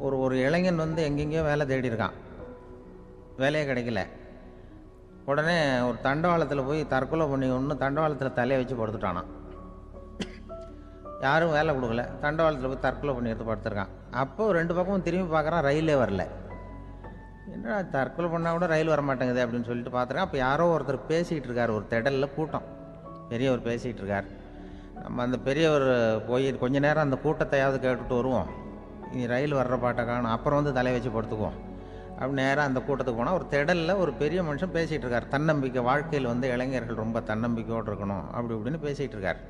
ஒரு ஒரு இளைஞன் வந்து எங்கெங்கேயோ வேலை தேடி இருக்கான், வேலையே கிடைக்கல. உடனே ஒரு தண்டவாளத்தில் போய் தற்கொலை பண்ணி ஒன்று தண்டவாளத்தில் தலையை வச்சு படுத்துட்டானான். யாரும் வேலை கொடுக்கல, தண்டவாளத்தில் போய் தற்கொலை பண்ணி எடுத்து படுத்துருக்கான். அப்போ ரெண்டு பக்கமும் திரும்பி பார்க்குறான், ரயிலே வரல. என்ன தற்கொலை பண்ணால் கூட ரயில் வர மாட்டேங்குது அப்படின்னு சொல்லிட்டு பார்த்துருக்கேன். அப்போ யாரோ ஒருத்தர் பேசிகிட்டு இருக்கார், ஒரு திடலில் கூட்டம், பெரியவர் பேசிகிட்டு இருக்கார். நம்ம அந்த பெரியவர் போய் கொஞ்ச நேரம் அந்த கூட்டத்தையாவது கேட்டுட்டு வருவோம், நீ ரயில் வர்ற பாட்டை காணும், அப்புறம் வந்து தலையை வச்சு படுத்துக்குவோம் அப்படின்னு நேராக அந்த கூட்டத்துக்கு போனால் ஒரு திடலில் ஒரு பெரிய மனுஷன் பேசிகிட்டு இருக்கார். தன்னம்பிக்கை, வாழ்க்கையில் வந்து இளைஞர்கள் ரொம்ப தன்னம்பிக்கையோடு இருக்கணும் அப்படி இப்படின்னு பேசிகிட்டு இருக்கார்.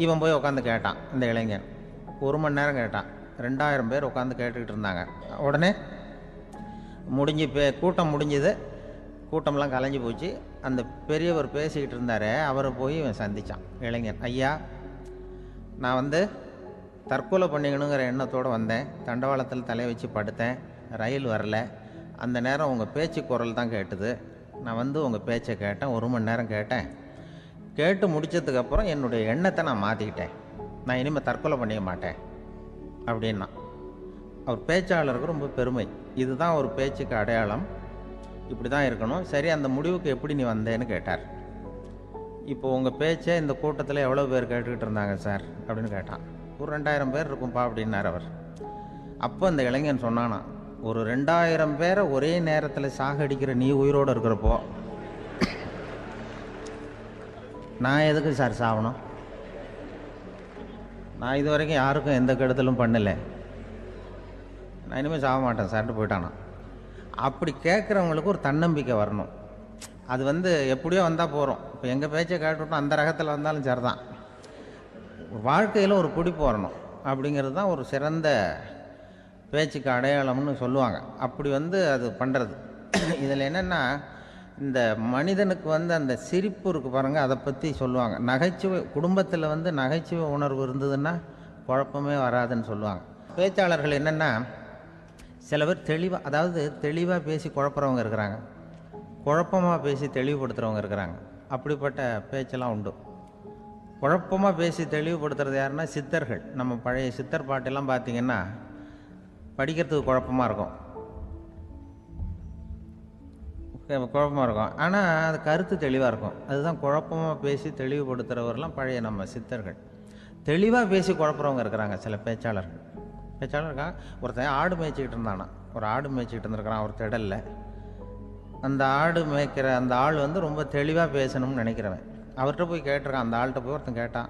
இவன் போய் உட்காந்து கேட்டான். இந்த இளைஞன் 1 மணி நேரம் கேட்டான். 2000 பேர் உட்காந்து கேட்டுக்கிட்டு இருந்தாங்க. உடனே முடிஞ்சு கூட்டம் முடிஞ்சுது, கூட்டம்லாம் கலைஞ்சி போச்சு. அந்த பெரியவர் பேசிக்கிட்டு இருந்தார், அவரை போய் இவன் சந்தித்தான் இளைஞன். ஐயா, நான் வந்து தற்கொலை பண்ணிக்கணுங்கிற எண்ணத்தோடு வந்தேன், தண்டவாளத்தில் தலையை வச்சு படுத்தேன், ரயில் வரல. அந்த நேரம் உங்கள் பேச்சு குரல் தான் கேட்டுது. நான் வந்து உங்கள் பேச்சை கேட்டேன், 1 மணி நேரம் கேட்டேன். கேட்டு முடித்ததுக்கப்புறம் என்னுடைய எண்ணத்தை நான் மாற்றிக்கிட்டேன், நான் இனிமேல் தற்கொலை பண்ணிக்க மாட்டேன் அப்படின்னா. அவர் பேச்சாளருக்கு ரொம்ப பெருமை, இதுதான் ஒரு பேச்சுக்கு அடையாளம், இப்படி தான் இருக்கணும். சரி, அந்த முடிவுக்கு எப்படி நீ வந்தேன்னு கேட்டார். இப்போ உங்கள் பேச்சை இந்த கூட்டத்தில் எவ்வளோ பேர் கேட்டுக்கிட்டு இருந்தாங்க சார் அப்படின்னு கேட்டான். ஒரு 2000 பேர் இருக்கும்பா அப்படின்னார் அவர். அப்போ அந்த இளைஞன் சொன்னானா, ஒரு 2000 பேரை ஒரே நேரத்தில் சாகடிக்கிற நீ உயிரோடு இருக்கிறப்போ நான் எதுக்கு சார் சாகணும்? நான் இது வரைக்கும் யாருக்கும் எந்த கெடுதலும் பண்ணலை, நான் இனிமேல் சாக மாட்டேன் சார்ட்டு போயிட்டானா. அப்படி கேட்குறவங்களுக்கு ஒரு தன்னம்பிக்கை வரணும். அது வந்து எப்படியோ வந்தால் போகிறோம். இப்போ எங்கள் பேச்சை கேட்டுவிட்டோம், அந்த ரகத்தில் வந்தாலும் சரிதான். வாழ்க்கையில் ஒரு பிடிப்பு வரணும் அப்படிங்கிறது தான் ஒரு சிறந்த பேச்சுக்கு அடையாளம்னு சொல்லுவாங்க. அப்படி வந்து அது பண்ணுறது. இதில் என்னென்னா, இந்த மனிதனுக்கு வந்து அந்த சிரிப்பு இருக்குது பாருங்கள், அதை பற்றி சொல்லுவாங்க. நகைச்சுவை, குடும்பத்தில் வந்து நகைச்சுவை உணர்வு இருந்ததுன்னா குழப்பமே வராதுன்னு சொல்லுவாங்க. பேச்சாளர்கள் என்னென்னா, சில பேர் தெளிவாக, அதாவது தெளிவாக பேசி குழப்புறவங்க இருக்கிறாங்க, குழப்பமாக பேசி தெளிவுபடுத்துகிறவங்க இருக்கிறாங்க. அப்படிப்பட்ட பேச்செல்லாம் உண்டு. குழப்பமாக பேசி தெளிவுபடுத்துறது யாருன்னா சித்தர்கள். நம்ம பழைய சித்தர் பாட்டெல்லாம் பார்த்திங்கன்னா படிக்கிறதுக்கு குழப்பமாக இருக்கும், குழப்பமாக இருக்கும், ஆனால் அது கருத்து தெளிவாக இருக்கும். அதுதான் குழப்பமாக பேசி தெளிவுபடுத்துகிறவரெல்லாம் பழைய நம்ம சித்தர்கள். தெளிவாக பேசி குழப்புறவங்க இருக்கிறாங்க சில பேச்சாளர்கள். பேச்சாளருக்காக ஒருத்தன் ஆடு மேய்ச்சிக்கிட்டு இருந்தானா, ஒரு ஆடு மேய்ச்சிக்கிட்டு இருந்திருக்கிறான் ஒரு திடலில். அந்த ஆடு மேய்க்கிற அந்த ஆள் வந்து ரொம்ப தெளிவாக பேசணும்னு நினைக்கிறவன். அவர்கிட்ட போய் கேட்டிருக்கான், அந்த ஆள்கிட்ட போய் ஒருத்தன் கேட்டான்,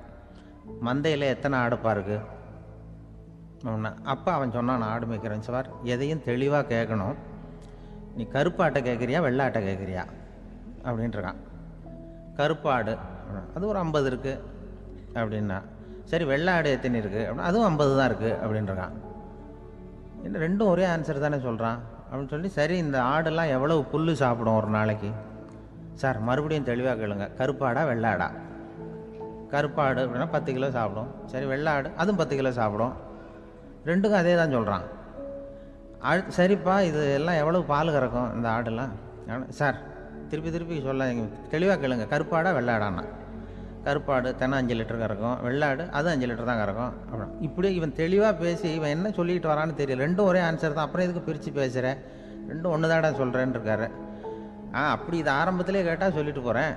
மந்தையில் எத்தனை ஆடுப்பா இருக்குது அப்படின்னா. அப்போ அவன் சொன்னான், நான் ஆடு மேய்க்கிறேன் சார், எதையும் தெளிவாக கேட்கணும், நீ கருப்பு ஆட்டை கேட்குறியா வெள்ளை ஆட்டை கேட்குறியா அப்படின்ட்டுருக்கான். கருப்பு ஆடு அது ஒரு 50 இருக்குது அப்படின்னா. சரி, வெள்ளை ஆடு எத்தனை இருக்குது அப்படின்னா, அதுவும் 50 தான் இருக்குது அப்படின்ட்டுருக்கான். என்ன ரெண்டும் ஒரே ஆன்சர் தானே சொல்கிறான் அப்படின்னு சொல்லி, சரி இந்த ஆடெல்லாம் எவ்வளவு புல் சாப்பிடும் ஒரு நாளைக்கு சார், மறுபடியும் தெளிவாக கேளுங்க, கருப்பாடா வெள்ளாடா? கருப்பாடு அப்படின்னா 10 கிலோ சாப்பிடும். சரி, வெள்ளாடு அதுவும் 10 கிலோ சாப்பிடும். ரெண்டுக்கும் அதே தான் சொல்கிறான். சரிப்பா, இது எல்லாம் எவ்வளவு பால் கறக்கும் இந்த ஆடெல்லாம்? சார் திருப்பி திருப்பி சொல்ல, தெளிவாக கேளுங்க, கருப்பாடா வெள்ளாடான்னா? கருப்பாடு தினம் 5 லிட்டர் கறக்கும், வெள்ளாடு அது 5 லிட்டர் தான் கறக்கும் அப்படின்னா. இப்படி இவன் தெளிவாக பேசி இவன் என்ன சொல்லிட்டு வரான்னு தெரியல. ரெண்டும் ஒரே ஆன்சர் தான், அப்புறம் எதுக்கு பிரித்து பேசுகிறேன், ரெண்டும் ஒன்று தாடா சொல்கிறேன்னு இருக்காரு. அப்படி இது ஆரம்பத்திலே கேட்டால் சொல்லிட்டு போகிறேன்.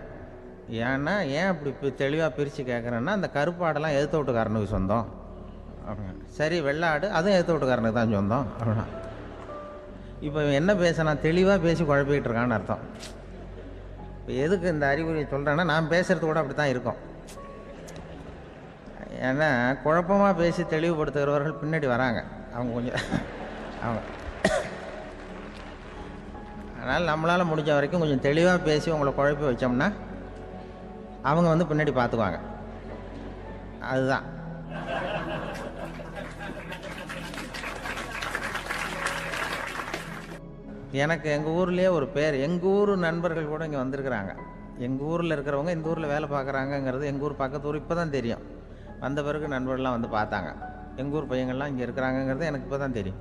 ஏன்னா ஏன் அப்படி தெளிவாக பிரித்து கேட்குறேன்னா, அந்த கருப்பாடெல்லாம் எதிர்த்த வீட்டுக்காரனுக்கு சொந்தம் அப்படின்னா. சரி, வெள்ளாடு அதுவும் எதிர்த்த வீட்டுக்காரனுக்கு தான் சொந்தம் அப்படின்னா. இப்போ என்ன பேசினா தெளிவாக பேசி குழப்பிக்கிட்டு இருக்கான்னு அர்த்தம். இப்போ எதுக்கு இந்த அறிகுறியை சொல்கிறேன்னா, நான் பேசுகிறது கூட அப்படி தான் இருக்கும். ஏன்னா குழப்பமாக பேசி தெளிவுபடுத்துகிறவர்கள் பின்னாடி வராங்க, அவங்க கொஞ்சம் அவங்க. அதனால் நம்மளால் முடிஞ்ச வரைக்கும் கொஞ்சம் தெளிவாக பேசி உங்களை குழப்பி வச்சோம்னா அவங்க வந்து பின்னாடி பார்த்துக்குவாங்க. அதுதான். எனக்கு எங்கள் ஊர்லேயே ஒரு பேர், எங்கள் ஊர் நண்பர்கள் கூட இங்கே வந்திருக்கிறாங்க. எங்கள் ஊரில் இருக்கிறவங்க இந்த ஊரில் வேலை பார்க்குறாங்கங்கிறது எங்கள் ஊர் பக்கத்து ஊர் இப்போ தான் தெரியும். வந்த பிறகு நண்பர்கள்லாம் வந்து பார்த்தாங்க. எங்கள் ஊர் பையங்கள்லாம் இங்கே இருக்கிறாங்கங்கிறது எனக்கு இப்போ தான் தெரியும்.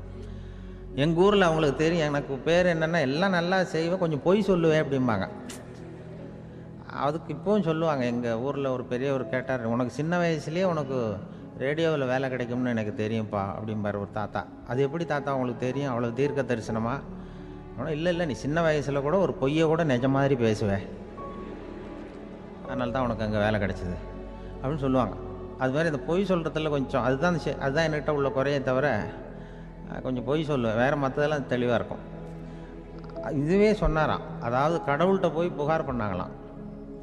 எங்கள் ஊரில் அவங்களுக்கு தெரியும் எனக்கு பேர் என்னென்னா, எல்லாம் நல்லா செய்வேன், கொஞ்சம் பொய் சொல்லுவேன் அப்படிம்பாங்க. அதுக்கு இப்போவும் சொல்லுவாங்க. எங்கள் ஊரில் ஒரு பெரியவர் கேட்டார், உனக்கு சின்ன வயசுலேயே உனக்கு ரேடியோவில் வேலை கிடைக்கும்னு எனக்கு தெரியும்ப்பா அப்படிம்பார் ஒரு தாத்தா. அது எப்படி தாத்தா உங்களுக்கு தெரியும், அவ்வளோ தீர்க்க தரிசனமா? இல்லை இல்லை, நீ சின்ன வயசில் கூட ஒரு பொய்யை கூட நிஜ மாதிரி பேசுவேன், அதனால தான் உனக்கு அங்கே வேலை கிடைச்சிது அப்படின்னு சொல்லுவாங்க. அது மாதிரி இந்த பொய் சொல்கிறதுல கொஞ்சம் அதுதான் என்கிட்ட உள்ள குறைய தவிர, கொஞ்சம் பொய் சொல்லுவேன், வேறு மற்றதெல்லாம் தெளிவாக இருக்கும். இதுவே சொன்னாராம், அதாவது கடவுள்கிட்ட போய் புகார் பண்ணாங்களாம்.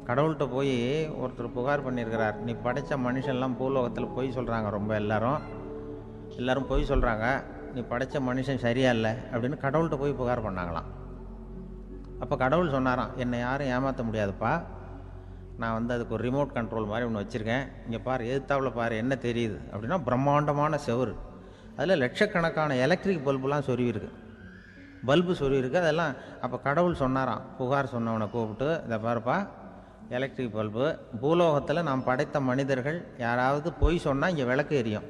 கடவுள்கிட்ட போய் ஒருத்தர் புகார் பண்ணியிருக்கிறார், நீ படைத்த மனுஷன்லாம் பூலோகத்தில் பொய் சொல்கிறாங்க, ரொம்ப எல்லோரும் பொய் சொல்கிறாங்க, நீ படைத்த மனுஷன் சரியா இல்லை அப்படின்னு கடவுள்கிட்ட போய் புகார் பண்ணாங்களாம். அப்போ கடவுள் சொன்னாராம், என்னை யாரும் ஏமாற்ற முடியாதுப்பா, நான் அதுக்கு ஒரு ரிமோட் கண்ட்ரோல் மாதிரி ஒன்று வச்சுருக்கேன், இங்கே பாரு, எதிர்த்தாவில் பாரு, என்ன தெரியுது அப்படின்னா பிரம்மாண்டமான செவுரு, அதில் லட்சக்கணக்கான எலக்ட்ரிக் பல்புலாம் சொருவிருக்கு, அதெல்லாம். அப்போ கடவுள் சொன்னாராம், புகார் சொன்னவனை கூப்பிட்டு, இதை பாருப்பா, எலக்ட்ரிக் பல்பு, பூலோகத்தில் நாம் படைத்த மனிதர்கள் யாராவது பொய் சொன்னால் இங்கே விளக்கு எரியும்,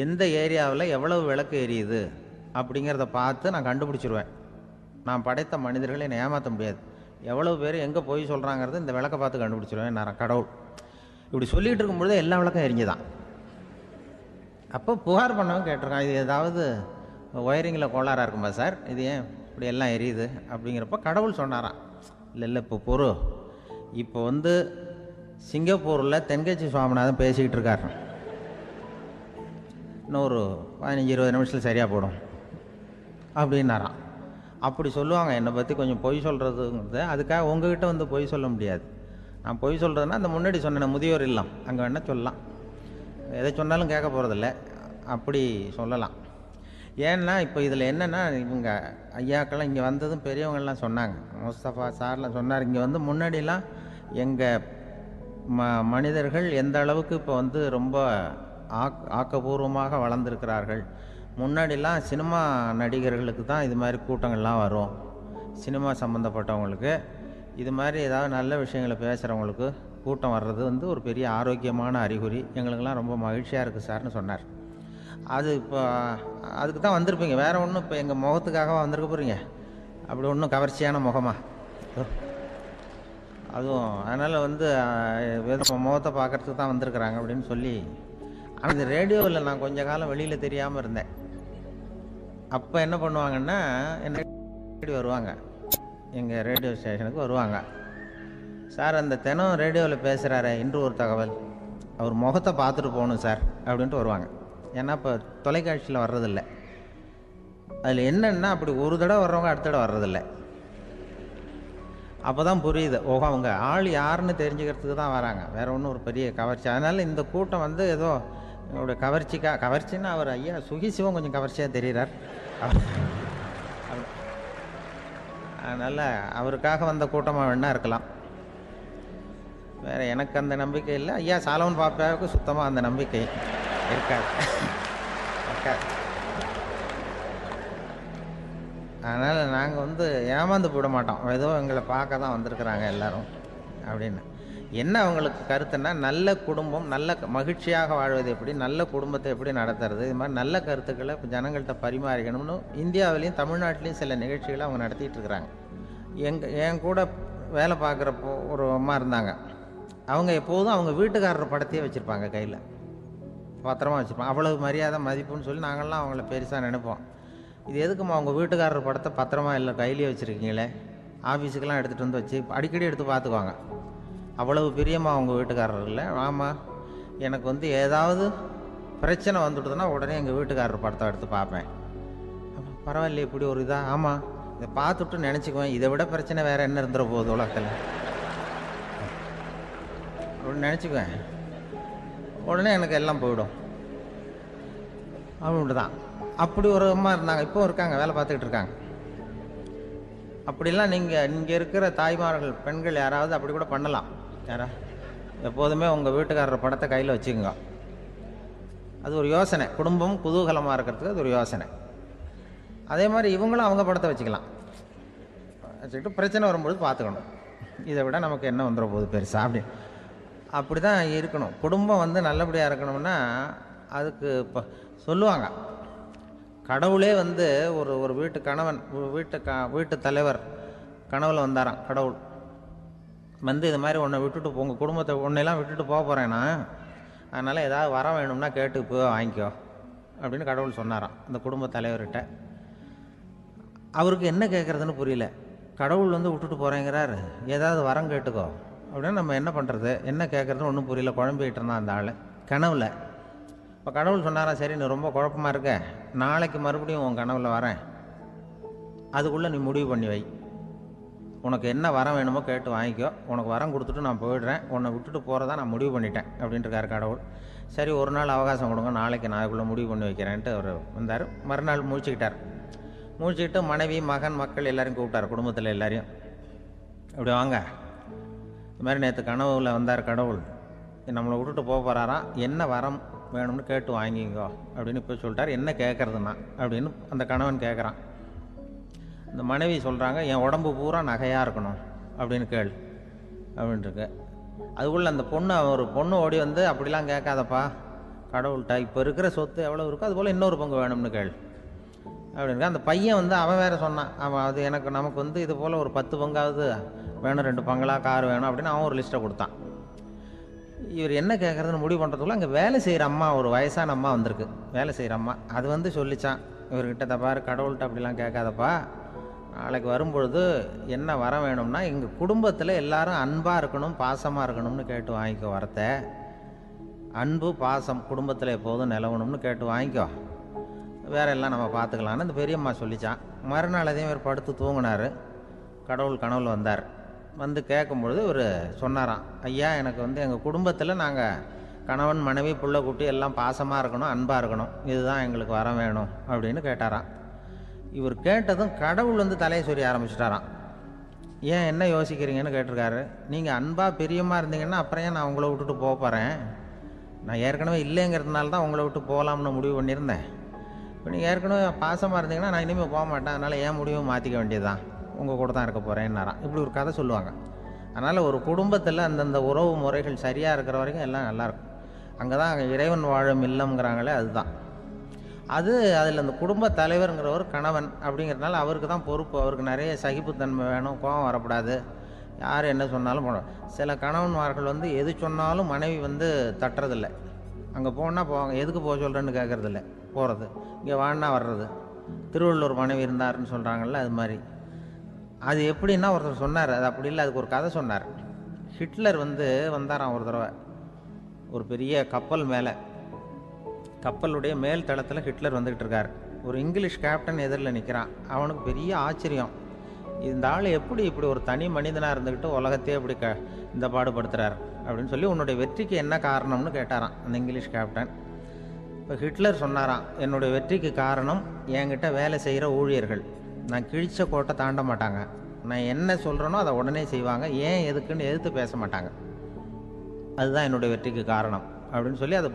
எந்த ஏரியாவில் எவ்வளவு விளக்கு எரியுது அப்படிங்கிறத பார்த்து நான் கண்டுபிடிச்சிருவேன், நான் படைத்த மனிதர்களை என்னை ஏமாற்ற முடியாது, எவ்வளவு பேர் எங்கே பொய் சொல்கிறாங்கிறது இந்த விளக்கை பார்த்து கண்டுபிடிச்சிருவேன் நான் கடவுள். இப்படி சொல்லிகிட்டு இருக்கும்பொழுது எல்லா விளக்கம் எரிஞ்சுதான். அப்போ புகார் பண்ணவன் கேட்டிருக்கான், இது ஏதாவது ஒயரிங்கில் கோளாறாக இருக்குமா சார், இது ஏன் இப்படி எல்லாம் எரியுது அப்படிங்கிறப்ப கடவுள் சொன்னாராம், இல்லை இப்போ சிங்கப்பூரில் தென்கட்சி சுவாமிநாதன் பேசிக்கிட்டு இருக்காரு, இன்னொரு 15-20 நிமிஷத்தில் சரியாக போடும் அப்படின்னாராம். அப்படி சொல்லுவாங்க என்னை பற்றி கொஞ்சம் பொய் சொல்கிறதுங்கிறது, அதுக்காக உங்ககிட்ட பொய் சொல்ல முடியாது. நான் பொய் சொல்கிறதுனா அந்த முன்னாடி சொன்னேன் முதியோர் இல்லம், அங்கே வேணால் சொல்லலாம், எதை சொன்னாலும் கேட்க போகிறதில்ல, அப்படி சொல்லலாம். ஏன்னா இப்போ இதில் என்னென்னா, இவங்க ஐயாக்கெல்லாம் இங்கே வந்ததும் பெரியவங்கள்லாம் சொன்னாங்க, முஸ்தபா சார்லாம் சொன்னார், இங்கே முன்னாடிலாம் எங்கள் மனிதர்கள் எந்த அளவுக்கு இப்போ ரொம்ப ஆக்கப்பூர்வமாக வளர்ந்துருக்கிறார்கள். முன்னாடிலாம் சினிமா நடிகர்களுக்கு தான் இது மாதிரி கூட்டங்கள்லாம் வரும், சினிமா சம்மந்தப்பட்டவங்களுக்கு இது மாதிரி ஏதாவது நல்ல விஷயங்களை பேசுகிறவங்களுக்கு கூட்டம் வர்றது ஒரு பெரிய ஆரோக்கியமான அறிகுறி, எங்களுக்கெல்லாம் ரொம்ப மகிழ்ச்சியாக இருக்குது சார்னு சொன்னார். அது இப்போ அதுக்கு தான் வந்திருப்பீங்க, வேறு ஒன்றும் இப்போ எங்கள் முகத்துக்காக வந்திருக்க போகிறீங்க, அப்படி ஒன்றும் கவர்ச்சியான முகமா அதுவும், அதனால் முகத்தை பார்க்குறதுக்கு தான் வந்திருக்கிறாங்க அப்படின்னு சொல்லி. ஆனால் இந்த ரேடியோவில் நான் கொஞ்ச காலம் வெளியில் தெரியாமல் இருந்தேன். அப்போ என்ன பண்ணுவாங்கன்னா, என்ன வருவாங்க, எங்கள் ரேடியோ ஸ்டேஷனுக்கு வருவாங்க, சார் அந்த தினம் ரேடியோவில் பேசுகிறாரு இன்று ஒரு தகவல், அவர் முகத்தை பார்த்துட்டு போகணும் சார் அப்படின்ட்டு வருவாங்க. ஏன்னா இப்போ தொலைக்காட்சியில் வர்றதில்லை, அதில் என்னென்னா அப்படி ஒரு தடவை வர்றவங்க அடுத்த தடவை வர்றதில்லை. அப்போ தான் புரியுது, ஓஹோ அவங்க ஆள் யாருன்னு தெரிஞ்சுக்கிறதுக்கு தான் வராங்க, வேறு ஒன்றும் ஒரு பெரிய கவர்ச்சி. அதனால் இந்த கூட்டம் ஏதோ என்னுடைய கவர்ச்சின்னா அவர் ஐயா சுகிசிவம் கொஞ்சம் கவர்ச்சியாக தெரிகிறார், அதனால் அவருக்காக வந்த கூட்டமாக வேணா இருக்கலாம், வேறு எனக்கு அந்த நம்பிக்கை இல்லை. ஐயா சாலமன் பாப்பாவுக்கு சுத்தமாக அந்த நம்பிக்கை இருக்காது. அதனால் நாங்கள் ஏமாந்து போட மாட்டோம், ஏதோ எங்களை பார்க்க தான் வந்திருக்கிறாங்க எல்லோரும் அப்படின்னு. என்ன அவங்களுக்கு கருத்துன்னா, நல்ல குடும்பம், நல்ல மகிழ்ச்சியாக வாழ்வது எப்படி, நல்ல குடும்பத்தை எப்படி நடத்துறது, இது மாதிரி நல்ல கருத்துக்களை இப்போ ஜனங்கள்கிட்ட பரிமாறிக்கணும்னு இந்தியாவிலையும் தமிழ்நாட்டிலையும் சில நிகழ்ச்சிகளை அவங்க நடத்திட்டு இருக்கிறாங்க. என் கூட வேலை பார்க்குறப்போ ஒரு அம்மா இருந்தாங்க, அவங்க எப்போதும் அவங்க வீட்டுக்காரர் படத்தையே வச்சுருப்பாங்க, கையில் பத்திரமா வச்சுருப்பாங்க, அவ்வளவு மரியாதை மதிப்புன்னு சொல்லி நாங்கள்லாம் அவங்கள பெருசாக நினைப்போம். இது எதுக்குமா அவங்க வீட்டுக்காரர் படத்தை பத்திரமா இல்லை கையிலே வச்சுருக்கீங்களே, ஆஃபீஸுக்கெல்லாம் எடுத்துகிட்டு வச்சு அடிக்கடி எடுத்து பார்த்துக்குவாங்க, அவ்வளவு பிரியமாக அவங்க வீட்டுக்காரர் இல்லை. ஆமாம், எனக்கு ஏதாவது பிரச்சனை வந்துவிடுதுன்னா உடனே எங்கள் வீட்டுக்காரர் படத்தை எடுத்து பார்ப்பேன். பரவாயில்ல, இப்படி ஒரு இதாக, ஆமாம் இதை பார்த்துட்டு நினச்சிக்குவேன், இதை விட பிரச்சனை வேறு என்ன இருந்துட போகுது உலகத்தில் அப்படின்னு நினச்சிக்குவேன், உடனே எனக்கு எல்லாம் போயிடும் அப்படின்ட்டு தான். அப்படி ஒரு அம்மா இருந்தாங்க, இப்போ இருக்காங்க, வேலை பார்த்துக்கிட்டு இருக்காங்க. அப்படிலாம் இங்கே இருக்கிற தாய்மார்கள் பெண்கள் யாராவது அப்படி கூட பண்ணலாம். எப்போதுமே உங்கள் வீட்டுக்காரர் படத்தை கையில் வச்சுக்கோங்க, அது ஒரு யோசனை, குடும்பம் குதூகலமாக இருக்கிறதுக்கு அது ஒரு யோசனை. அதே மாதிரி இவங்களும் அவங்க படத்தை வச்சுக்கலாம், வச்சுக்கிட்டு பிரச்சனை வரும்பொழுது பார்த்துக்கணும், இதை விட நமக்கு என்ன வந்துட போகுது பெருசா அப்படி தான் இருக்கணும். குடும்பம் நல்லபடியாக இருக்கணும்னா அதுக்கு இப்போ சொல்லுவாங்க, கடவுளே ஒரு வீட்டு கணவன், வீட்டு தலைவர் கனவுல வந்தாராம். கடவுள் இது மாதிரி உன்னை விட்டுட்டு உங்கள் குடும்பத்தை உன்னையெல்லாம் விட்டுட்டு போக போகிறேன்னா அதனால் ஏதாவது வரம் வேணும்னா கேட்டு போய் வாங்கிக்கோ அப்படின்னு கடவுள் சொன்னாராம் அந்த குடும்ப தலைவர்கிட்ட. அவருக்கு என்ன கேட்குறதுன்னு புரியல. கடவுள் வந்து விட்டுட்டு போகிறேங்கிறார், ஏதாவது வரம் கேட்டுக்கோ அப்படின்னு நம்ம என்ன பண்ணுறது, என்ன கேட்குறதுன்னு ஒன்றும் புரியல. குழம்பிக்கிட்டு இருந்தான் அந்த ஆள் கனவுல. இப்போ கடவுள் சொன்னாரா, சரி நீ ரொம்ப குழப்பமாக இருக்க, நாளைக்கு மறுபடியும் உன் கனவுல வரேன், அதுக்குள்ளே நீ முடிவு பண்ணி வை, உனக்கு என்ன வரம் வேணுமோ கேட்டு வாங்கிக்கோ, உனக்கு வரம் கொடுத்துட்டு நான் போயிடுறேன், உன்னை விட்டுட்டு போகிறதா நான் முடிவு பண்ணிட்டேன் அப்படின்ட்டுருக்காரு கடவுள். சரி ஒரு நாள் அவகாசம் கொடுங்க, நாளைக்கு நான் அதுக்குள்ளே முடிவு பண்ணி வைக்கிறேன்ட்டு அவர் வந்தார். மறுநாள் முழிச்சுக்கிட்டார். முழிச்சுக்கிட்டு மனைவி மகன் மக்கள் எல்லாரையும் கூப்பிட்டார், குடும்பத்தில் எல்லாரையும். இப்படி வாங்க, இது மாதிரி நேற்று கனவுல வந்தார் கடவுள், நம்மளை விட்டுட்டு போக போகிறாராம், என்ன வரம் வேணும்னு கேட்டு வாங்கிங்கோ அப்படின்னு இப்போ சொல்லிட்டார். என்ன கேட்குறதுன்னா அப்படின்னு அந்த கணவன் கேட்குறான். இந்த மனைவி சொல்கிறாங்க, என் உடம்பு பூரா நகையாக இருக்கணும் அப்படின்னு கேள் அப்படின்ட்டுருக்கு. அதுக்குள்ளே அந்த பொண்ணு, ஒரு பொண்ணு ஓடி வந்து, அப்படிலாம் கேட்காதப்பா கடவுள்கிட்ட, இப்போ இருக்கிற சொத்து எவ்வளோ இருக்கோ அதுபோல் இன்னொரு பங்கு வேணும்னு கேள் அப்படின்னு. அந்த பையன் வந்து அவன் வேறு சொன்னான், அவன் அது நமக்கு வந்து இது போல் ஒரு 10 பங்காவது வேணும், 2 பங்களா கார் வேணும் அப்படின்னு அவன் ஒரு லிஸ்ட்டை கொடுத்தான். இவர் என்ன கேட்குறதுன்னு முடிவு பண்ணுறதுக்குள்ள அங்கே வேலை செய்கிற அம்மா, ஒரு வயசான அம்மா வந்திருக்கு, வேலை செய்கிற அம்மா. அது வந்து சொல்லிச்சான் இவர்கிட்ட, தப்பாரு கடவுள்கிட்ட அப்படிலாம் கேட்காதப்பா, நாளைக்கு வரும்பொழுது என்ன வரம் வேணும்னா எங்கள் குடும்பத்தில் எல்லாரும் அன்பாக இருக்கணும், பாசமாக இருக்கணும்னு கேட்டு வாங்கிக்கோ வரத்தை, அன்பு பாசம் குடும்பத்தில் எப்போதும் நிலவணும்னு கேட்டு வாங்கிக்கோ, வேற எல்லாம் நம்ம பார்த்துக்கலான்னு அந்த பெரியம்மா சொல்லிச்சான். மறுநாள் அதே மாதிரி படுத்து தூங்கினார். கடவுள் கனவுல வந்தார். வந்து கேட்கும்பொழுது இவர் சொன்னாராம், ஐயா எனக்கு வந்து எங்கள் குடும்பத்தில் நாங்கள் கணவன் மனைவி புள்ள குட்டி எல்லாம் பாசமாக இருக்கணும், அன்பாக இருக்கணும், இதுதான் எங்களுக்கு வரம் வேணும் அப்படின்னு கேட்டாராம். இவர் கேட்டதும் கடவுள் வந்து தலையை சொரிய ஆரம்பிச்சிட்டாராம். ஏன் என்ன யோசிக்கிறீங்கன்னு கேட்டிருக்காரு. நீங்கள் அன்பாக பிரியமாக இருந்தீங்கன்னா அப்புறம் ஏன் நான் உங்களை விட்டுட்டு போக போகிறேன், நான் ஏற்கனவே இல்லைங்கிறதுனால தான் உங்களை விட்டு போகலாம்னு முடிவு பண்ணியிருந்தேன். இப்போ நீங்கள் ஏற்கனவே பாசமாக இருந்தீங்கன்னா நான் இனிமேல் போக மாட்டேன், அதனால் ஏன் முடிவை மாற்றிக்க வேண்டியது தான், உங்கள் கூட தான் இருக்க போகிறேன்னாராம். இப்படி ஒரு கதை சொல்லுவாங்க. அதனால் ஒரு குடும்பத்தில் அந்தந்த உறவு முறைகள் சரியாக இருக்கிற வரைக்கும் எல்லாம் நல்லாயிருக்கும். அங்கே தான் இறைவன் வாழும் இல்லம்ங்கிறாங்களே, அதுதான் அது. அதில் அந்த குடும்ப தலைவருங்கிறவர் கணவன் அப்படிங்கிறதுனால அவருக்கு தான் பொறுப்பு. அவருக்கு நிறைய சகிப்புத்தன்மை வேணும், கோபம் வரக்கூடாது, யார் என்ன சொன்னாலும் போகணும். சில கணவன்மார்கள் வந்து எது சொன்னாலும் மனைவி வந்து தட்டுறதில்லை. அங்கே போனால் போவாங்க, எதுக்கு போக சொல்கிறேன்னு கேட்குறதில்ல, போகிறது, இங்கே வான்னா வர்றது. திருவள்ளூர் மனைவி இருந்தாருன்னு சொல்கிறாங்கல்ல, அது மாதிரி. அது எப்படின்னா ஒருத்தர் சொன்னார், அது அப்படி இல்லை, அதுக்கு ஒரு கதை சொன்னார். ஹிட்லர் வந்து வந்தாராம் ஒரு தடவை, ஒரு பெரிய கப்பல் மேலே, கப்பலுடைய மேல் தளத்தில் ஹிட்லர் வந்துக்கிட்டு இருக்கார். ஒரு இங்கிலீஷ் கேப்டன் எதிரில் நிற்கிறான். அவனுக்கு பெரிய ஆச்சரியம், இந்த ஆள் எப்படி இப்படி ஒரு தனி மனிதனாக இருந்துக்கிட்டு உலகத்தையே இப்படி இந்த பாடுபடுத்துகிறார் அப்படின்னு சொல்லி, உன்னுடைய வெற்றிக்கு என்ன காரணம்னு கேட்டாராம் அந்த இங்கிலீஷ் கேப்டன். இப்போ ஹிட்லர் சொன்னாராம், என்னுடைய வெற்றிக்கு காரணம் என்கிட்ட வேலை செய்கிற ஊழியர்கள், நான் கிழிச்ச கோட்டை தாண்ட மாட்டாங்க, நான் என்ன சொல்கிறேனோ அதை உடனே செய்வாங்க, ஏன் எதுக்குன்னு எதிர்த்து பேச மாட்டாங்க, அதுதான் என்னுடைய வெற்றிக்கு காரணம் அப்படின்னு சொல்லி அதை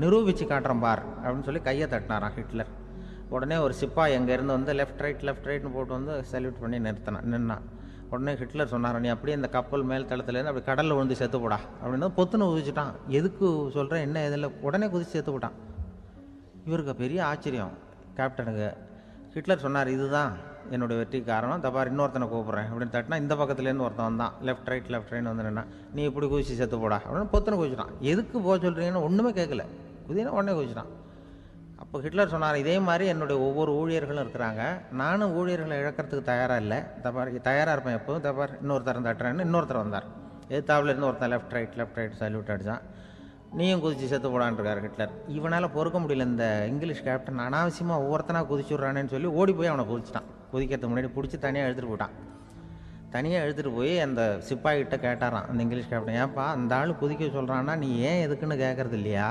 நிரூபித்து காட்டுறேன் பார் அப்படின்னு சொல்லி கையை தட்டினாராம் ஹிட்லர். உடனே ஒரு சிப்பாய் எங்கேருந்து வந்து லெஃப்ட் ரைட்னு போட்டு வந்து சல்யூட் பண்ணி நின்னான். உடனே ஹிட்லர் சொன்னார், நீ அப்படியே இந்த கப்பல் மேல் தளத்துலேருந்து அப்படி கடலில் விழுந்து செத்து போடா அப்படின்னு பொத்துன்னு குதிச்சுட்டான். எதுக்கு சொல்கிறேன் என்ன இதில், உடனே குதிச்சு செத்து போட்டான். இவருக்கு பெரிய ஆச்சரியம் கேப்டனுக்கு. ஹிட்லர் சொன்னார், இதுதான் என்னுடைய வெற்றி காரணம், தப்பார் இன்னொருத்தனை கூப்பிட்றேன் அப்படின்னு தட்டினா, இந்த பக்கத்துலேருந்து ஒருத்தன் வந்தான், லெஃப்ட் ரைட் வந்து நின்னா, நீ இப்படி குதிச்சு செத்து போடா அப்படின்னு பொத்துன்னு குதிச்சிட்டான். எதுக்கு போக சொல்கிறீங்கன்னு ஒன்றுமே கேட்கல, குதினா உடனே குதிச்சிட்டான். அப்போ ஹிட்லர் சொன்னார், இதே மாதிரி என்னுடைய ஒவ்வொரு ஊழியர்களும் இருக்கிறாங்க, நானும் ஊழியர்களை இழக்கிறதுக்கு தயாராக இல்லை, தப்பார் தயாராக இருப்பேன் எப்போதும், தப்பார் இன்னொருத்தரம் தட்டுறேன்னு இன்னொருத்தர் வந்தார். எதிர்த்தாவில் இருந்து ஒருத்தன் லெஃப்ட் ரைட் சல்யூட் அடித்தான். நீயும் குதிச்சு செத்து போடான்ருக்கார் ஹிட்லர். இவனால் பொறுக்க முடியல, இந்த இங்கிலீஷ் கேப்டன் அனாவசியமாக ஒவ்வொருத்தனாக குதிச்சுட்றானேன்னு சொல்லி ஓடி போய் அவனை குதிச்சிட்டான். குதிக்கிறதுக்கு முன்னாடி பிடிச்சி தனியாக எடுத்துகிட்டு போட்டான். தனியாக எடுத்துகிட்டு போய் அந்த சிப்பாய்கிட்ட கேட்டாரான் அந்த இங்கிலீஷ் கேப்டன், ஏன்ப்பா அந்த ஆள் குதிக்க சொல்கிறான்னா நீ ஏன் எதுக்குன்னு கேட்குறது இல்லையா,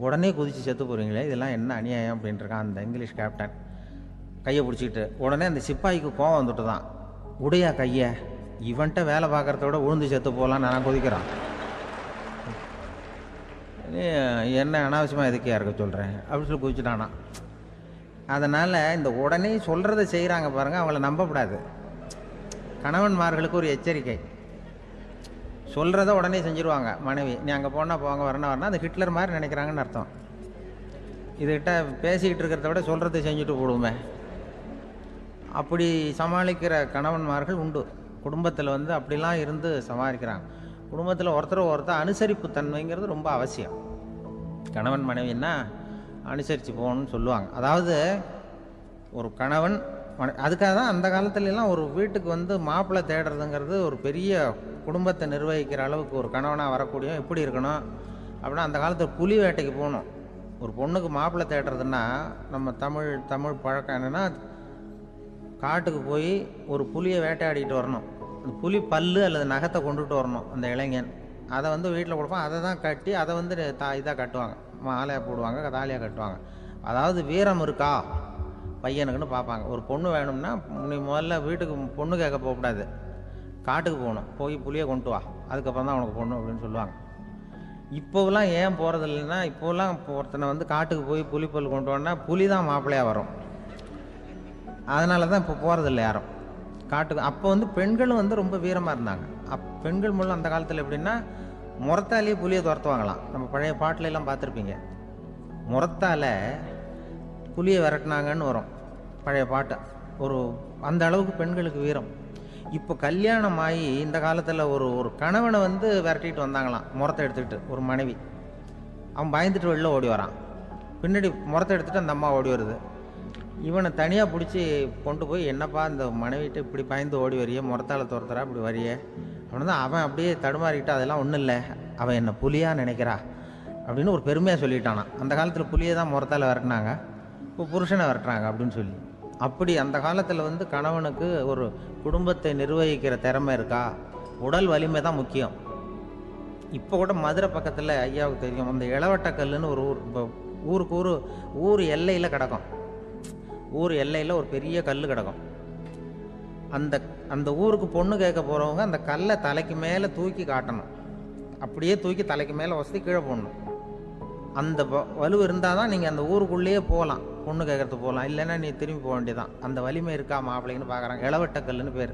உடனே குதித்து செத்து போகிறீங்களே, இதெல்லாம் என்ன அநியாயம் அப்படின்ட்டுருக்கான் அந்த இங்கிலீஷ் கேப்டன் கையை பிடிச்சிக்கிட்டு. உடனே அந்த சிப்பாய்க்கு கோவம் வந்துட்டு தான், உடையா கையை, இவன்ட்ட வேலை பார்க்குறத விட உழுந்து செத்து போகலான்னு நான் குதிக்கிறான், என்ன அனாவசியமாக எதுக்கே இருக்க சொல்கிறேன் அப்படின்னு சொல்லி குதிச்சுட்டானா. அதனால் இந்த உடனே சொல்கிறத செய்கிறாங்க பாருங்கள், அவங்கள நம்பக்கூடாது. கணவன்மார்களுக்கு ஒரு எச்சரிக்கை, சொல்கிறத உடனே செஞ்சுருவாங்க மனைவி, நீ அங்கே போனால் போங்க வரணும் அது ஹிட்லர் மாதிரி நினைக்கிறாங்கன்னு அர்த்தம். இதுகிட்ட பேசிக்கிட்டு இருக்கிறத விட சொல்கிறத செஞ்சுட்டு போடுவோமே, அப்படி சமாளிக்கிற கணவன்மார்கள் உண்டு. குடும்பத்தில் வந்து அப்படிலாம் இருந்து சமாளிக்கிறாங்க. குடும்பத்தில் ஒருத்தர் அனுசரிப்பு தன்மைங்கிறது ரொம்ப அவசியம். கணவன் மனைவின்னா அனுசரித்து போகணும்னு சொல்லுவாங்க. அதாவது ஒரு கணவன் அதுக்காக தான் அந்த காலத்துலலாம் ஒரு வீட்டுக்கு வந்து மாப்பிள்ளை தேடுறதுங்கிறது ஒரு பெரிய குடும்பத்தை நிர்வகிக்கிற அளவுக்கு ஒரு கணவனாக வரக்கூடிய எப்படி இருக்கணும் அப்படின்னா, அந்த காலத்தில் புலி வேட்டைக்கு போகணும். ஒரு பொண்ணுக்கு மாப்பிள்ளை தேடுறதுன்னா நம்ம தமிழ் பழக்கம் என்னென்னா, காட்டுக்கு போய் ஒரு புலியை வேட்டையாடிட்டு வரணும். அந்த புலி பல்லு அல்லது நகத்தை கொண்டுட்டு வரணும் அந்த இளைஞன். அதை வந்து வீட்டில் கொடுப்பான். அதை தான் கட்டி அதை வந்து இதாக கட்டுவாங்க, மாலையாக போடுவாங்க, தாலியாக கட்டுவாங்க. அதாவது வீரம் இருக்கா பையனுக்குன்னு பார்ப்பாங்க. ஒரு பொண்ணு வேணும்னா நீ முதல்ல வீட்டுக்கு பொண்ணு கேட்க போகக்கூடாது, காட்டுக்கு போகணும், போய் புளியை கொண்டு வா, அதுக்கப்புறம் தான் உனக்கு பொண்ணு அப்படின்னு சொல்லுவாங்க. இப்போவெல்லாம் ஏன் போகிறது இல்லைன்னா, இப்போலாம் ஒருத்தனை வந்து காட்டுக்கு போய் புலிப்பல் கொண்டு வரனா புலி தான் மாப்பிள்ளையாக வரும். அதனால தான் இப்போ போகிறதில்ல யாரும் காட்டுக்கு. அப்போ வந்து பெண்களும் வந்து ரொம்ப வீரமாக இருந்தாங்க. பெண்கள் மூலம் அந்த காலத்தில் எப்படின்னா, முறத்தாலேயே புலியை துரத்துவாங்களாம். நம்ம பழைய பாட்டிலெல்லாம் பார்த்துருப்பீங்க, முறத்தால் புலியை விரட்டினாங்கன்னு வரும் பழைய பாட்டு. ஒரு அந்த அளவுக்கு பெண்களுக்கு வீரம். இப்போ கல்யாணம் ஆகி இந்த காலத்தில் ஒரு கணவனை வந்து விரட்டிட்டு வந்தாங்களாம் முறத்தை எடுத்துக்கிட்டு. ஒரு மனைவி அவன் பயந்துட்டு வெளில ஓடி வரான், பின்னாடி முறத்தை எடுத்துகிட்டு அந்த அம்மா ஓடி வருது. இவனை தனியாக பிடிச்சி கொண்டு போய், என்னப்பா இந்த மனைவிட்டு இப்படி பயந்து ஓடி வரைய, முறத்தால் துரத்துறா இப்படி வரைய அப்படின்னு தான் அவன் அப்படியே தடுமாறிக்கிட்டு, அதெல்லாம் ஒன்றும் இல்லை, அவன் என்ன புலியாக நினைக்கிறா அப்படின்னு ஒரு பெருமையாக சொல்லிட்டானான். அந்த காலத்தில் புலியை தான் முறத்தால் விரட்டினாங்க, இப்போ புருஷனை விரட்டுறாங்க அப்படின்னு சொல்லி. அப்படி அந்த காலத்தில் வந்து கணவனுக்கு ஒரு குடும்பத்தை நிர்வகிக்கிற திறமை இருக்கா, உடல் வலிமை தான் முக்கியம். இப்போ கூட மதுரை பக்கத்தில் ஐயாவுக்கு தெரியும், அந்த இளவட்டக்கல்லுன்னு ஒரு ஊர். இப்போ ஊர் எல்லையில் கிடக்கும். ஊர் எல்லையில் ஒரு பெரிய கல் கிடக்கும். அந்த ஊருக்கு பொண்ணு கேட்க போகிறவங்க அந்த கல்லை தலைக்கு மேலே தூக்கி காட்டணும். அப்படியே தூக்கி தலைக்கு மேலே வசதி கீழே போடணும். அந்த வலு இருந்தால் தான் நீங்கள் அந்த ஊருக்குள்ளேயே போகலாம், பொண்ணு கேட்கறதுக்கு போகலாம். இல்லைன்னா நீ திரும்பி போக வேண்டியதான். அந்த வலிமை இருக்கா மாப்பிள்ளைன்னு பார்க்குறாங்க. இளவட்டக்கல்லுன்னு பேர்.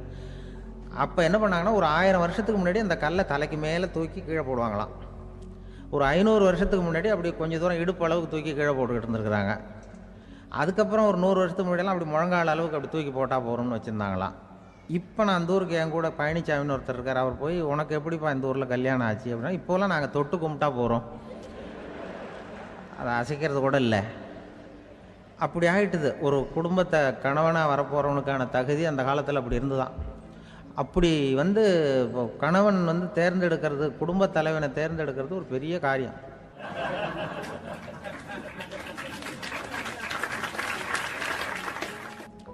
அப்போ என்ன பண்ணாங்கன்னா, ஒரு 1000 வருஷத்துக்கு முன்னாடி அந்த கல்லை தலைக்கு மேலே தூக்கி கீழே போடுவாங்களாம். ஒரு 500 வருஷத்துக்கு முன்னாடி அப்படி கொஞ்சம் தூரம் இடுப்பு அளவுக்கு தூக்கி கீழே போட்டுக்கிட்டு இருந்துருக்குறாங்க. அதுக்கப்புறம் ஒரு 100 வருஷத்துக்கு முன்னாடியெல்லாம் அப்படி முழங்கால அளவுக்கு அப்படி தூக்கி போட்டால் போகிறோம்னு வச்சுருந்தாங்களாம். இப்போ நான் அந்த ஊருக்கு என் கூட பழனிசாமின்னு ஒருத்தர் இருக்கார். அவர் போய், உனக்கு எப்படிப்பா இந்த ஊரில் கல்யாணம் ஆச்சு அப்படின்னா, இப்போலாம் நாங்கள் தொட்டு கும்பிட்டா போகிறோம், அதை அசைக்கிறது கூட இல்லை. அப்படி ஆகிட்டுது. ஒரு குடும்பத்தை கணவனாக வரப்போகிறவனுக்கான தகுதி அந்த காலத்தில் அப்படி இருந்துதான். அப்படி வந்து கணவன் வந்து தேர்ந்தெடுக்கிறது, குடும்ப தலைவனை தேர்ந்தெடுக்கிறது ஒரு பெரிய காரியம்.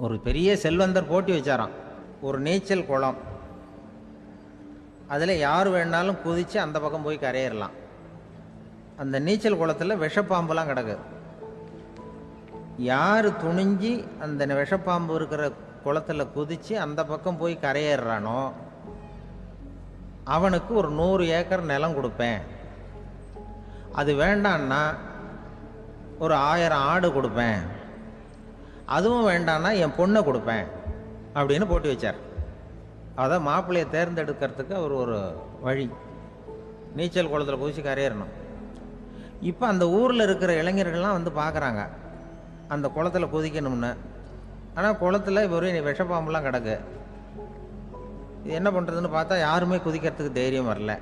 ஒரு பெரிய செல்வந்தர் போட்டி வச்சாராம், ஒரு நீச்சல் குளம், அதில் யார் வேணாலும் குதித்து அந்த பக்கம் போய் கரையேறலாம். அந்த நீச்சல் குளத்தில் விஷப்பாம்புலாம் கிடக்கு. யார் துணிஞ்சி அந்த விஷப்பாம்பு இருக்கிற குளத்தில் குதித்து அந்த பக்கம் போய் கரையேறானோ அவனுக்கு ஒரு 100 ஏக்கர் நிலம் கொடுப்பேன். அது வேண்டான்னா ஒரு 1000 ஆடு கொடுப்பேன். அதுவும் வேண்டான்னா என் பொண்ணை கொடுப்பேன் அப்படின்னு போட்டி வச்சார். அதான் மாப்பிள்ளையை தேர்ந்தெடுக்கிறதுக்கு அவர் ஒரு வழி, நீச்சல் குளத்தில் குதிச்சு கரையேறணும். இப்போ அந்த ஊரில் இருக்கிற இளைஞர்கள்லாம் வந்து பார்க்குறாங்க அந்த குளத்தில் குதிக்கணும்னு. ஆனால் குளத்தில் ஒரே விஷப்பாம்புலாம் கிடக்கு. இது என்ன பண்ணுறதுன்னு பார்த்தா யாருமே குதிக்கிறதுக்கு தைரியம் வரல.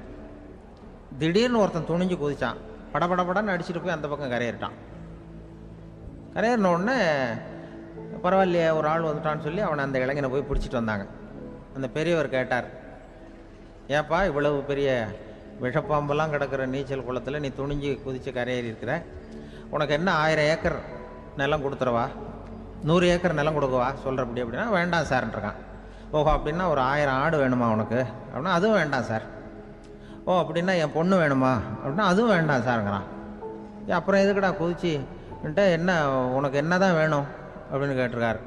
திடீர்னு ஒருத்தன் துணிஞ்சு குதிச்சான், படபடன்னு அடிச்சுட்டு போய் அந்த பக்கம் கரையேறிட்டான். கரையேறின உடனே பரவாயில்லையே ஒரு ஆள் வந்துட்டான்னு சொல்லி அவனை அந்த இளைஞனை போய் பிடிச்சிட்டு வந்தாங்க. அந்த பெரியவர் கேட்டார், ஏப்பா இவ்வளவு பெரிய விஷப்பாம்பெல்லாம் கிடக்கிற நீச்சல் குளத்தில் நீ துணிஞ்சு குதித்து கரையேறி இருக்கிற, உனக்கு என்ன 1000 ஏக்கர் நிலம் கொடுத்துறவா, 100 ஏக்கர் நிலம் கொடுக்கவா சொல்கிறப்படி அப்படின்னா, வேண்டாம் சார்ன்றான். ஓஹோ அப்படின்னா ஒரு 1000 ஆடு வேணுமா உனக்கு அப்படின்னா, அதுவும் வேண்டாம் சார். ஓ அப்படின்னா என் பொண்ணு வேணுமா அப்படின்னா, அதுவும் வேண்டாம் சாருங்கிறான். அப்புறம் எதுக்குடா குதிச்சுன்ட்டு, என்ன உனக்கு என்ன தான் வேணும் அப்படின்னு கேட்டிருக்கார்.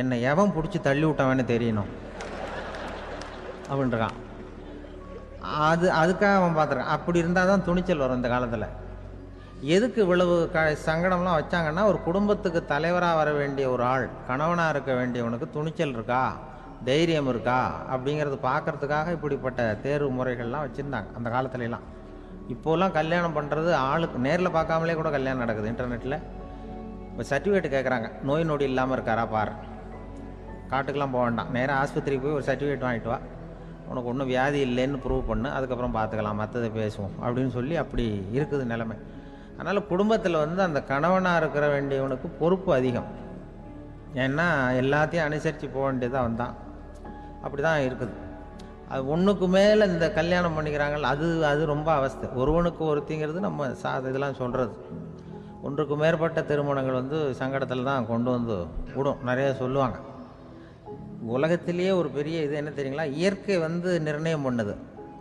என்னை எவன் பிடிச்சி தள்ளி விட்டவன்னு தெரியணும் அப்படின்றான். அதுக்காக அவன் பார்த்துருக்கான். அப்படி இருந்தால் தான் துணிச்சல் வரும் இந்த காலத்தில். எதுக்கு இவ்வளவு சங்கடம்லாம் வச்சாங்கன்னா, ஒரு குடும்பத்துக்கு தலைவராக வர வேண்டிய ஒரு ஆள், கணவனாக இருக்க வேண்டியவனுக்கு துணிச்சல் இருக்கா, தைரியம் இருக்கா அப்படிங்கிறது பார்க்கறதுக்காக இப்படிப்பட்ட தேர்வு முறைகள்லாம் வச்சுருந்தாங்க அந்த காலத்துலலாம். இப்போலாம் கல்யாணம் பண்ணுறது ஆளுக்கு நேரில் பார்க்காமலே கூட கல்யாணம் நடக்குது இன்டர்நெட்டில். இப்போ சர்டிஃபிகேட் கேட்குறாங்க, நோய் நொடி இல்லாமல் இருக்காரா பார், காட்டுக்கெலாம் போக வேண்டாம், நேராக ஆஸ்பத்திரிக்கு போய் ஒரு சர்டிஃபிகேட் வாங்கிட்டு வா, உனக்கு ஒன்றும் வியாதி இல்லைன்னு ப்ரூவ் பண்ணு, அதுக்கப்புறம் பார்த்துக்கலாம், மற்றதை பேசுவோம் அப்படின்னு சொல்லி அப்படி இருக்குது நிலைமை. அதனால் குடும்பத்தில் வந்து அந்த கணவனாக இருக்கிற வேண்டியவனுக்கு பொறுப்பு அதிகம். ஏன்னா எல்லாத்தையும் அனுசரித்து போக வேண்டியதாக வந்தான். அப்படி தான் இருக்குது. அது ஒன்றுக்கு மேலே இந்த கல்யாணம் பண்ணிக்கிறாங்கல்ல, அது ரொம்ப அவஸ்தை. ஒருவனுக்கு ஒருத்திங்கிறது நம்ம இதெல்லாம் சொல்கிறது. ஒன்றுக்கு மேற்பட்ட திருமணங்கள் வந்து சங்கடத்தில் தான் கொண்டு வந்து விடும். நிறைய சொல்லுவாங்க. உலகத்திலேயே ஒரு பெரிய இது என்ன தெரியுங்களா, இயற்கை வந்து நிர்ணயம் பண்ணுது.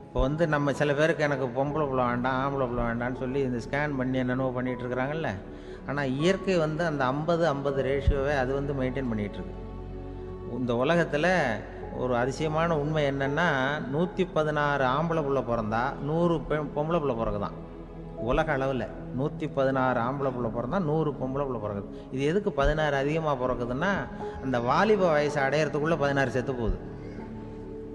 இப்போ வந்து நம்ம சில பேருக்கு எனக்கு பொம்பளை பிள்ளை வேண்டாம், ஆம்பளை பிள்ளை வேண்டான்னு சொல்லி இந்த ஸ்கேன் பண்ணி என்னென்னவோ பண்ணிகிட்டு இருக்கிறாங்கல்ல. ஆனால் இயற்கை வந்து அந்த 50-50 ரேஷியோவை அது வந்து மெயின்டைன் பண்ணிகிட்ருக்கு. இந்த உலகத்தில் ஒரு அதிசயமான உண்மை என்னென்னா, 116 ஆம்பளை பிள்ளை பிறந்தா 100 பொம்பளை பிள்ளை பிறகுதான். உலக அளவில் 116 ஆம்பளை பிள்ளை பிறந்தா 100 பொம்பளை பிள்ளை பிறகுது. இது எதுக்கு 16 அதிகமாக பிறக்குதுன்னா, அந்த வாலிப வயசு அடையிறதுக்குள்ளே 16 செத்து போகுது.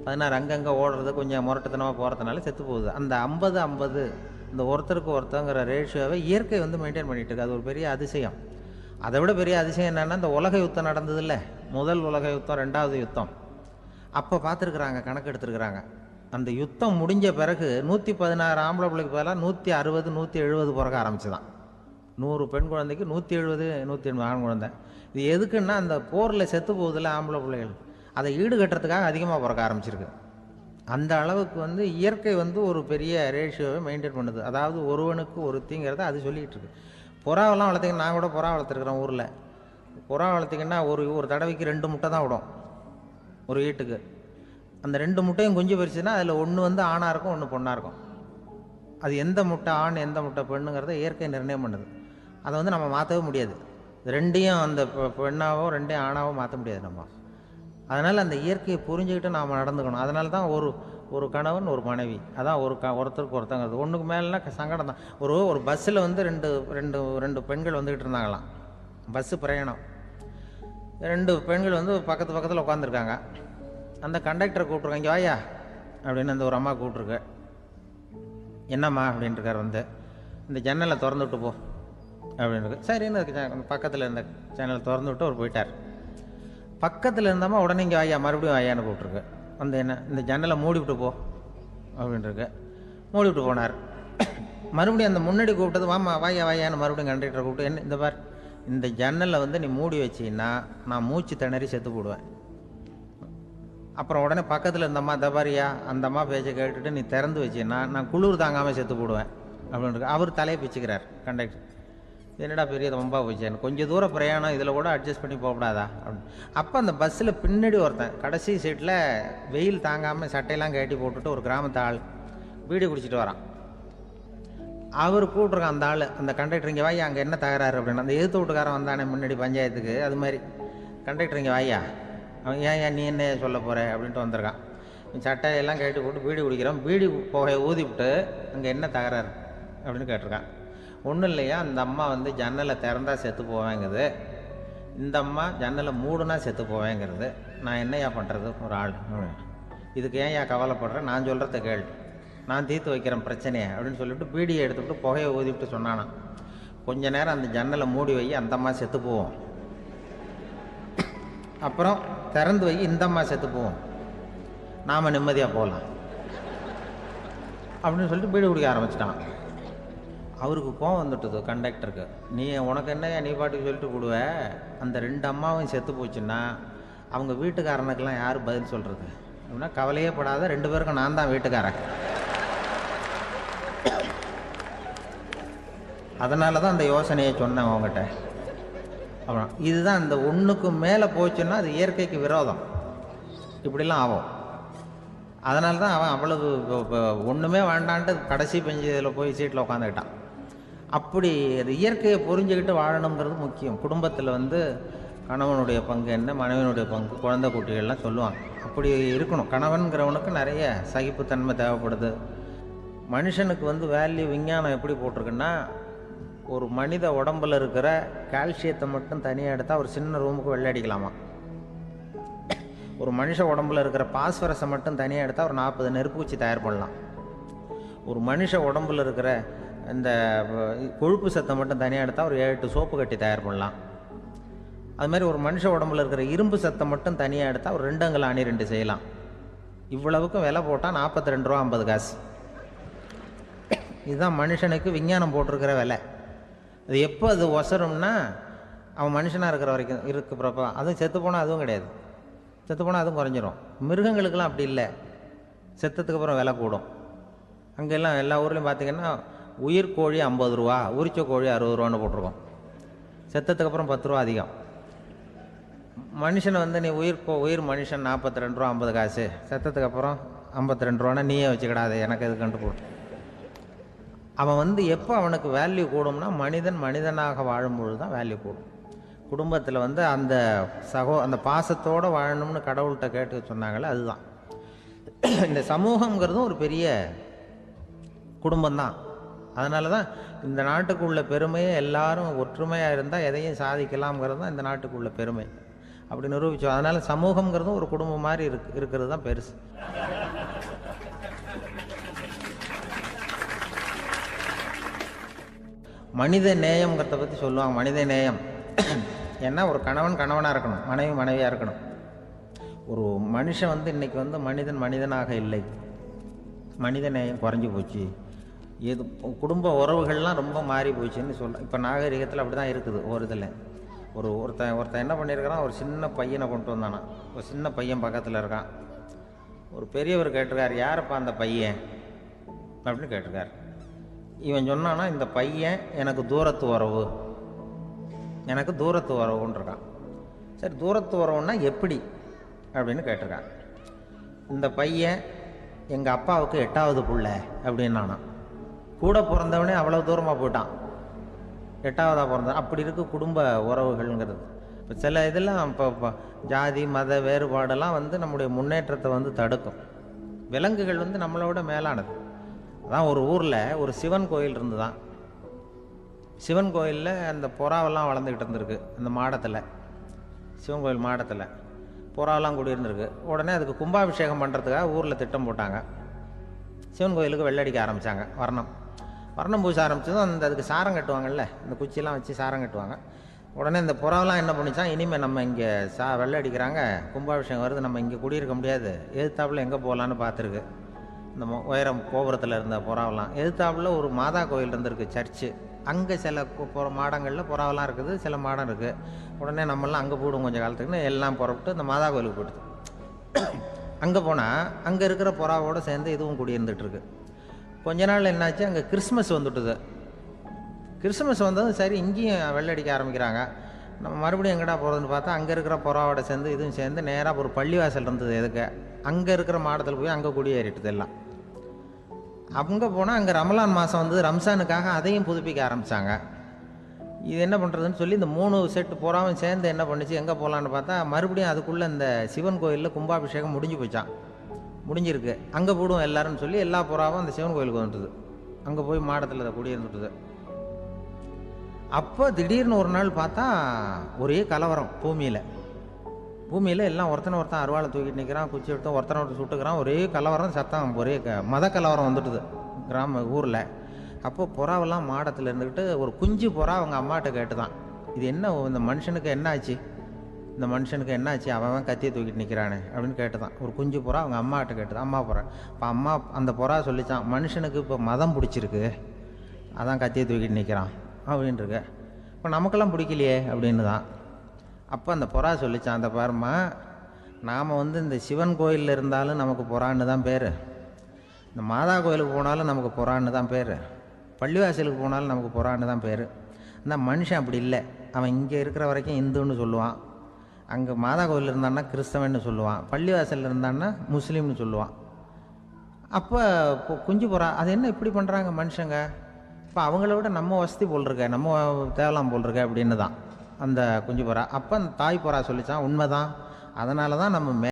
16 அங்கங்கே ஓடுறது, கொஞ்சம் முரட்டுத்தனமாக போகிறதுனால செத்து போகுது. அந்த 50-50 இந்த ஒருத்தருக்கு ஒருத்தங்கிற ரேஷியோவை இயற்கை வந்து மெயின்டைன் பண்ணிகிட்டு இருக்கு. அது ஒரு பெரிய அதிசயம். அதை விட பெரிய அதிசயம் என்னென்னா, இந்த உலக யுத்தம் நடந்ததில்ல, முதல் உலக யுத்தம், 2வது யுத்தம், அப்போ பார்த்துருக்குறாங்க, கணக்கு எடுத்துருக்குறாங்க. அந்த யுத்தம் முடிஞ்ச பிறகு 116 ஆம்பளை பிள்ளைக்கு பதிலாக 160 170 பிறக்க ஆரம்பிச்சுதான். 100 பெண் குழந்தைக்கு 170 180 ஆண் குழந்தை. இது எதுக்குன்னா, அந்த போரில் செத்து போகுதில்ல ஆம்பளை பிள்ளைகள், அதை ஈடுகட்டுறதுக்காக அதிகமாக பிறக்க ஆரம்பிச்சிருக்கு. அந்த அளவுக்கு வந்து இயற்கை வந்து ஒரு பெரிய ரேஷியோவை மெயின்டைன் பண்ணுது. அதாவது ஒருவனுக்கு ஒருத்திங்கிறத அது சொல்லிகிட்டு இருக்கு. புறாவெல்லாம் வளர்த்திங்கன்னா, நான் கூட புறா வளர்த்துருக்குறேன் ஊரில். புறா வளர்த்திங்கன்னா ஒரு தடவைக்கு 2 முட்டை தான் விடும் ஒரு வீட்டுக்கு. அந்த 2 முட்டையும் குஞ்சு பறிச்சுன்னா அதில் ஒன்று வந்து ஆணாக இருக்கும், ஒன்று பொண்ணாக இருக்கும். அது எந்த முட்டை ஆண் எந்த முட்டை பெண்ணுங்கிறத இயற்கை நிர்ணயம் பண்ணுது. அதை வந்து நம்ம மாற்றவே முடியாது. ரெண்டையும் அந்த பெண்ணாவோ ரெண்டையும் ஆணாவோ மாற்ற முடியாது நம்ம. அதனால் அந்த இயற்கையை புரிஞ்சுக்கிட்டு நாம் நடந்துக்கணும். அதனால தான் ஒரு கணவன் ஒரு மனைவி, அதான் ஒருத்தருக்கு ஒருத்தங்கிறது. ஒன்றுக்கு மேலேனா சங்கடம் தான். ஒரு பஸ்ஸில் வந்து ரெண்டு பெண்கள் வந்துக்கிட்டு இருந்தாங்களாம். பஸ்ஸு பிரயாணம். 2 பெண்கள் வந்து பக்கத்தில் உட்காந்துருக்காங்க. அந்த கண்டக்டரை கூப்பிட்ருக்காங்க, இங்கே வாயா அப்படின்னு அந்த ஒரு அம்மா கூப்பிட்ருக்கு. என்னம்மா அப்படின்ட்டுருக்கார். வந்து இந்த ஜன்னலை திறந்து விட்டு போ அப்படின்னு. சரின்னு பக்கத்தில் இருந்த ஜன்னலை திறந்து விட்டு அவர் போயிட்டார். பக்கத்தில் இருந்தாமல் உடனே இங்கே வாயா மறுபடியும் வாயான்னு கூப்பிட்ருக்கு. வந்து என்ன இந்த ஜன்னலை மூடிவிட்டு போ அப்படின்ட்டுருக்கு. மூடிவிட்டு போனார். மறுபடியும் அந்த முன்னாடி கூப்பிட்டது வாமா வாயான்னு மறுபடியும் கண்டக்டரை கூப்பிட்டு, என்ன இந்த பார், இந்த ஜன்னலை வந்து நீ மூடி வச்சின்னா நான் மூச்சு திணறி செத்து போடுவேன். அப்புறம் உடனே பக்கத்தில் இருந்தம்மா தபாரியா அந்த அம்மா பேச்சை கேட்டுட்டு நீ திறந்து வச்சின்னா நான் குளிர் தாங்காமல் செத்து போடுவேன் அப்படின்ட்டு அவர் தலையை பிச்சுக்கிறார் கண்டக்டர். என்னடா பெரிய ரொம்ப போச்சேன்னு, கொஞ்சம் தூரம் பிரயாணம், இதில் கூட அட்ஜஸ்ட் பண்ணி போகக்கூடாதா அப்படின்னு. அப்போ அந்த பஸ்ஸில் பின்னாடி ஒருத்தன் கடைசி சீட்டில் வெயில் தாங்காமல் சட்டையெல்லாம் கட்டி போட்டுட்டு ஒரு கிராமத்து ஆள் பீடி குடிச்சிட்டு வரான். அவர் கூப்பிட்ருக்கான் அந்த ஆள், அந்த கண்டக்டர் இங்கே வாயா, அங்கே என்ன தகராறு அப்படின்னு. அந்த எதிர்த்து வீட்டுக்காரன் வந்தானே முன்னாடி பஞ்சாயத்துக்கு, அது மாதிரி கண்டக்டர் இங்கே வாயா, அவன் ஏன் நீ என்ன சொல்ல போகிற அப்படின்ட்டு வந்திருக்கான். சட்டையெல்லாம் கட்டி போட்டு பீடி குடிக்கிறான். பீடி புகையை ஊதிவிட்டு அங்கே என்ன தகராறு அப்படின்னு கேட்டிருக்கான். ஒன்றும் இல்லையா, அந்த அம்மா வந்து ஜன்னலை திறந்தா செத்து போவேங்கிறது, இந்த அம்மா ஜன்னலை மூடுனா செத்து போவேங்கிறது. நான் என்னையா பண்ணுறது ஒரு ஆள், இதுக்கு ஏன் கவலைப்படுறேன், நான் சொல்கிறத கேள், நான் தீர்த்து வைக்கிறேன் பிரச்சனையை அப்படின்னு சொல்லிவிட்டு பீடியை எடுத்துவிட்டு புகையை ஊதிவிட்டு சொன்னானா, கொஞ்ச நேரம் அந்த ஜன்னலை மூடி வை, அந்த அம்மா செத்து போவோம், அப்புறம் திறந்து வை, இந்த அம்மா செத்து போவோம், நாம் நிம்மதியாக போகலாம் அப்படின்னு சொல்லிட்டு பீடி குடிக்க ஆரம்பிச்சிட்டான். அவருக்கு கோவம் வந்துட்டுது கண்டக்டருக்கு. உனக்கு என்ன நீ பாட்டுக்கு சொல்லிட்டு போடுவ, அந்த 2 அம்மாவும் செத்து போச்சுன்னா அவங்க வீட்டுக்காரனுக்கெல்லாம் யார் பதில் சொல்கிறது அப்படின்னா, கவலையே படாத, 2 பேருக்கும் நான் தான் வீட்டுக்காரன். அதனால தான் அந்த யோசனையை சொன்னேன் அவங்ககிட்ட. அப்புறம் இதுதான் இந்த ஒன்றுக்கு மேலே போச்சுன்னா அது இயற்கைக்கு விரோதம், இப்படிலாம் ஆகும். அதனால தான் அவன் அவ்வளவு ஒன்றுமே வேண்டான்ட்டு கடைசி பெஞ்சு இதில் போய் சீட்டில் உட்காந்துக்கிட்டான். அப்படி அது இயற்கையை புரிஞ்சுக்கிட்டு வாழணுங்கிறது முக்கியம். குடும்பத்தில் வந்து கணவனுடைய பங்கு என்ன, மனைவனுடைய பங்கு, குழந்தை குட்டிகள்லாம் சொல்லுவாங்க. அப்படி இருக்கணும். கணவன்கிறவனுக்கு நிறைய சகிப்புத்தன்மை தேவைப்படுது. மனுஷனுக்கு வந்து வேல்யூ விஞ்ஞானம் எப்படி போட்டிருக்குன்னா, ஒரு மனித உடம்பில் இருக்கிற கால்சியத்தை மட்டும் தனியாக எடுத்தால் ஒரு சின்ன ரூமுக்கு வெள்ளை அடிக்கலாமா. ஒரு மனுஷ உடம்புல இருக்கிற பாஸ்பரஸை மட்டும் தனியாக எடுத்தால் ஒரு 40 நெருப்பூச்சி தயார் பண்ணலாம். ஒரு மனுஷ உடம்புல இருக்கிற இந்த கொழுப்பு சத்தை மட்டும் தனியாக எடுத்தால் ஒரு 7-8 சோப்பு கட்டி தயார் பண்ணலாம். அது மாதிரி ஒரு மனுஷ உடம்புல இருக்கிற இரும்பு சத்தை மட்டும் தனியாக எடுத்தால் ஒரு 2 அங்குல அணி 2 செய்யலாம். இவ்வளவுக்கும் விலை போட்டால் 42 ரூபா 50 காசு. இதுதான் மனுஷனுக்கு விஞ்ஞானம் போட்டிருக்கிற விலை. அது எப்போ அது ஒசரும்னா அவன் மனுஷனாக இருக்கிற வரைக்கும் இருக்கிறப்ப. அதுவும் செத்து போனால் அதுவும் கிடையாது, செத்து போனால் அதுவும் குறைஞ்சிரும். மிருகங்களுக்கெல்லாம் அப்படி இல்லை, செத்ததுக்கு அப்புறம் விலை கூடும். அங்கெல்லாம் எல்லா ஊர்லேயும் பார்த்திங்கன்னா உயிர் கோழி 50 ரூபா, உரிச்ச கோழி 60 ரூபான்னு போட்டிருக்கோம். செத்ததுக்கு அப்புறம் 10 ரூபா அதிகம். மனுஷனை வந்து நீ உயிர் மனுஷன் 42 ரூபா 50 காசு, செத்ததுக்கு அப்புறம் 52 ரூபான்னா நீயே வச்சுக்கிடாது, எனக்கு இது கண்டு போட்டு. அவன் வந்து எப்போ அவனுக்கு வேல்யூ கூடும்னா மனிதனாக வாழும்பொழுது தான் வேல்யூ கூடும். குடும்பத்தில் வந்து அந்த அந்த பாசத்தோடு வாழணும்னு கடவுள்கிட்ட கேட்டு சொன்னாங்களே, அதுதான் இந்த சமூகங்கிறதும் ஒரு பெரிய குடும்பம்தான். அதனால தான் இந்த நாட்டுக்குள்ள பெருமையை எல்லாரும் ஒற்றுமையாக இருந்தால் எதையும் சாதிக்கலாம்ங்கிறது தான் இந்த நாட்டுக்குள்ள பெருமை. அப்படி நிரூபித்தோம். அதனால் சமூகங்கிறதும் ஒரு குடும்பம் மாதிரி இருக்கிறது தான் பெருசு. மனித நேயம்ங்கிறத பற்றி சொல்லுவாங்க. மனித நேயம் ஏன்னா ஒரு கணவனாக இருக்கணும், மனைவியாக இருக்கணும். ஒரு மனுஷன் வந்து இன்றைக்கி வந்து மனிதனாக இல்லை, மனித நேயம் குறைஞ்சி போச்சு. குடும்ப உறவுகள்லாம் ரொம்ப மாறி போச்சுன்னு சொல்லலாம். இப்போ நாகரிகத்தில் அப்படி தான் இருக்குது. ஒரு இதில் ஒருத்தன் என்ன பண்ணியிருக்கிறான், ஒரு சின்ன பையனை கொண்டு வந்தானா. ஒரு சின்ன பையன் பக்கத்தில் இருக்கான். ஒரு பெரியவர் கேட்டிருக்கார், யாரப்பா அந்த பையன் அப்படின்னு கேட்டிருக்கார். இவன் சொன்னான்னா, இந்த பையன் எனக்கு தூரத்து உறவுன்னு இருக்கான். சரி, தூரத்து உறவுன்னா எப்படி அப்படின்னு கேட்டிருக்கான். இந்த பையன் எங்கள் அப்பாவுக்கு 8வது பிள்ளை அப்படின்னானா. கூட பிறந்தவனே அவ்வளோ தூரமாக போயிட்டான், 8வதாக பிறந்தான். அப்படி இருக்குது குடும்ப உறவுகள்ங்கிறது. இப்போ சில இதெல்லாம் இப்போ ஜாதி மத வேறுபாடெல்லாம் வந்து நம்முடைய முன்னேற்றத்தை வந்து தடுக்கும். விலங்குகள் வந்து நம்மளோட மேலானது. அதான் ஒரு ஊரில் ஒரு சிவன் கோயில் இருந்து தான். சிவன் கோயிலில் அந்த புறாவெல்லாம் வளர்ந்துக்கிட்டு இருந்திருக்கு. அந்த மாடத்தில், சிவன் கோயில் மாடத்தில் புறாவெல்லாம் குடியிருந்துருக்கு. உடனே அதுக்கு கும்பாபிஷேகம் பண்ணுறதுக்காக ஊரில் திட்டம் போட்டாங்க. சிவன் கோயிலுக்கு வெள்ளடிக்க ஆரம்பித்தாங்க. வர்ணம் பூச ஆரம்பித்ததும் அதுக்கு சாரம் கட்டுவாங்கல்ல, இந்த குச்சியெல்லாம் வச்சு சாரம் கட்டுவாங்க. உடனே இந்த புறாவெல்லாம் என்ன பண்ணிச்சான், இனிமேல் நம்ம இங்கே வெள்ளை அடிக்கிறாங்க, கும்பாபிஷேகம் வருது, நம்ம இங்கே குடியிருக்க முடியாது, எதிர்த்தாப்புல எங்கே போகலான்னு பார்த்துருக்கு. இந்த உயரம் கோபுரத்தில் இருந்த புறாவெல்லாம் எதிர்த்தாப்புல ஒரு மாதா கோயில் இருந்திருக்கு, சர்ச்சு. அங்கே சில மாடங்களில் புறாவெல்லாம் இருக்குது, சில மாடம் இருக்குது. உடனே நம்மளாம் அங்கே போடுவோம் கொஞ்சம் காலத்துக்குன்னு எல்லாம் புறப்பட்டு இந்த மாதா கோயிலுக்கு போயிடுது. அங்கே போனால் அங்கே இருக்கிற புறாவோடு சேர்ந்து இதுவும் குடியிருந்துகிட்ருக்கு. கொஞ்ச நாள் என்னாச்சு, அங்கே கிறிஸ்மஸ் வந்துட்டுது. கிறிஸ்மஸ் வந்ததும் சரி இங்கேயும் வெள்ளடிக்க ஆரம்பிக்கிறாங்க. நம்ம மறுபடியும் எங்கடா போகிறதுன்னு பார்த்தா அங்கே இருக்கிற புறாவோட சேர்ந்து இதுவும் சேர்ந்து நேராக ஒரு பள்ளிவாசல் இருந்தது. எதுக்கு அங்கே இருக்கிற மாடத்தில் போய் அங்கே குடியேறிட்டுது எல்லாம். அங்கே போனால் அங்கே ரமலான் மாதம் வந்து ரம்ஜானுக்காக அதையும் புதுப்பிக்க ஆரம்பித்தாங்க. இது என்ன பண்ணுறதுன்னு சொல்லி இந்த 3 செட்டு புறாவும் சேர்ந்து என்ன பண்ணிச்சு, எங்கே போகலான்னு பார்த்தா மறுபடியும் அதுக்குள்ளே இந்த சிவன் கோயிலில் கும்பாபிஷேகம் முடிஞ்சிருக்கு. அங்கே போடுவோம் எல்லாருன்னு சொல்லி எல்லா புறாவும் அந்த சிவன் கோயிலுக்கு வந்துட்டுது. அங்கே போய் மாடத்தில் அதை குடியிருந்துட்டுது. அப்போ திடீர்னு ஒரு நாள் பார்த்தா ஒரே கலவரம் பூமியில் எல்லாம் ஒருத்தன் அருவாளை தூக்கிட்டு நிற்கிறான், குச்சி எடுத்து ஒருத்தனை சுட்டுக்கிறான். ஒரே கலவரம், சத்தம், ஒரே மத கலவரம் வந்துட்டுது ஊரில். அப்போ புறாவெல்லாம் மாடத்தில் இருந்துக்கிட்டு ஒரு குஞ்சு புறா அவங்க அம்மாட்ட கேட்டு தான், இது என்ன, இந்த மனுஷனுக்கு என்னாச்சு, அவன் கத்தியை தூக்கிட்டு நிற்கிறானே அப்படின்னு கேட்டு தான். ஒரு குஞ்சு புறா அவங்க அம்மாட்ட கேட்டுதான், அம்மா புறா. இப்போ அம்மா அந்த புறா சொல்லித்தான், மனுஷனுக்கு இப்போ மதம் பிடிச்சிருக்கு, அதான் கத்தியை தூக்கிட்டு நிற்கிறான் அப்படின்ட்டுருக்கு. இப்போ நமக்கெல்லாம் பிடிக்கலையே அப்படின்னு தான். அப்போ அந்த புறா சொல்லித்தான், அந்த பாருமா, நாம் வந்து இந்த சிவன் கோயிலில் இருந்தாலும் நமக்கு புறான்னு தான் பேர், இந்த மாதா கோயிலுக்கு போனாலும் நமக்கு புறான்னு தான் பேர், பள்ளிவாசலுக்கு போனாலும் நமக்கு புறான்னு தான் பேர். அந்த மனுஷன் அப்படி இல்லை. அவன் இங்கே இருக்கிற வரைக்கும் இந்துன்னு சொல்லுவான், அங்கே மாதா கோயில் இருந்தான்னா கிறிஸ்தவன்னு சொல்லுவான், பள்ளிவாசலில் இருந்தான்னா முஸ்லீம்னு சொல்லுவான். அப்போ குஞ்சு புறா அது என்ன இப்படி பண்ணுறாங்க மனுஷங்க, இப்போ அவங்கள விட நம்ம வசதி போல் இருக்க, நம்ம தேவலாம் போல் இருக்க அப்படின்னு தான் அந்த குஞ்சு புறா. அப்போ அந்த தாய் புறா சொல்லித்தான், உண்மைதான், அதனால தான் நம்ம